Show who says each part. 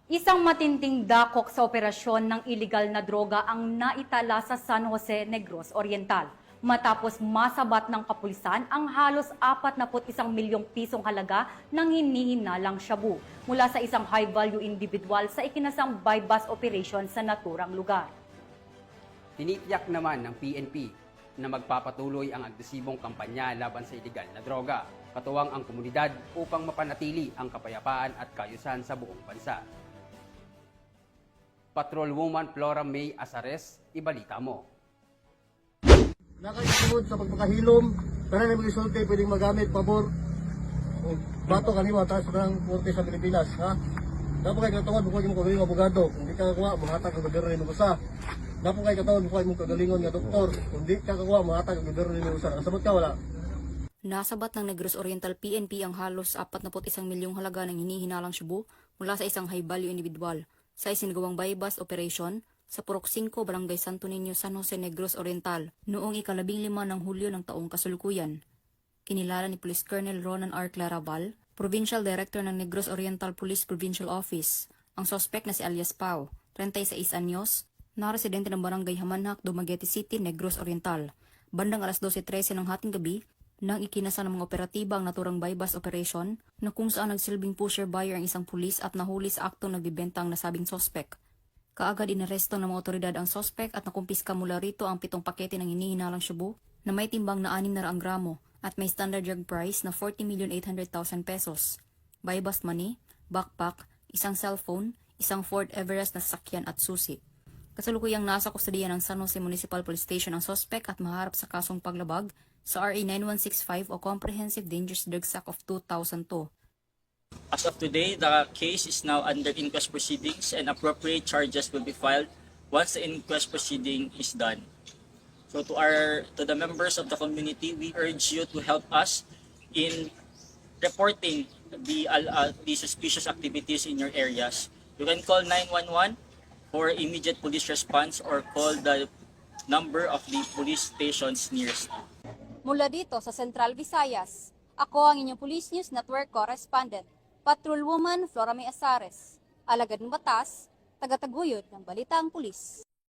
Speaker 1: Isang matinding dakok sa operasyon ng iligal na droga ang naitala sa San Jose, Negros Oriental. Matapos masabat ng kapulisan ang halos 41 milyong pisong halaga ng hinihinalang shabu mula sa isang high-value individual sa ikinasang buy-bust operation sa naturang lugar.
Speaker 2: Tinitiyak naman ng PNP na magpapatuloy ang agresibong kampanya laban sa iligal na droga, katuwang ang komunidad upang mapanatili ang kapayapaan at kaayusan sa buong bansa. Patrolwoman Flora May Azares, ibalita mo.
Speaker 3: Nakaisunod sa pagpakahilom, tanan na mag-isulti pwedeng magamit, pabor, o bato kanima, taas ng korte sa Pilipinas, ha? Dapat kayo katawad, bukod yung kagaling abogado, kung di ka kakuha, mahatag ang gobyerno ni Musa. Dapat kayo katawad, bukod yung kagalingon nga doktor, kung di ka kakuha, mahatag ang gobyerno ni Musa. Nakasabot ka, wala?
Speaker 4: Nasabat ng Negros Oriental PNP ang halos 41 milyong halaga ng hinihinalang shabu mula sa isang high-value individual sa isinagawang buy-bust operation sa Purok 5, Barangay Santo Niño, San Jose, Negros Oriental noong ika-15 ng Hulyo ng taong kasalukuyan. Kinilala ni Police Colonel Ronan R. Claraval, Provincial Director ng Negros Oriental Police Provincial Office, ang sospek na si alias Pau, 36 anyos, na residente ng Barangay Hamanhak, Dumaguete City, Negros Oriental. Bandang alas 12:13 ng hating gabi, nang ikinasa ng mga operatiba ang naturang buy-bust operation na kung saan nagsilbing pusher-buyer ang isang pulis at nahuli sa aktong nagbibenta ang nasabing sospek. Kaagad inaresto ng mga otoridad ang sospek at nakumpiska mula rito ang 7 pakete ng hinihinalang shabu na may timbang na 600 gramo at may standard drug price na 40,800,000 pesos. Buy-bust money, backpack, isang cellphone, isang Ford Everest na sasakyan at susi. Kasalukuyang nasa kustodiya ng San Jose Municipal Police Station ang sospek at maharap sa kasong paglabag sa RA 9165 o Comprehensive Dangerous Drugs Act of 2002.
Speaker 5: As of today, the case is now under inquest proceedings and appropriate charges will be filed once the inquest proceeding is done. So to the members of the community, we urge you to help us in reporting the suspicious activities in your areas. You can call 911 for immediate police response or call the number of the police stations nearest.
Speaker 6: Mula dito sa Central Visayas, ako ang inyong Police News Network Correspondent, Patrolwoman Flora May Azares, alagad ng batas, tagataguyod ng Balitang Pulis.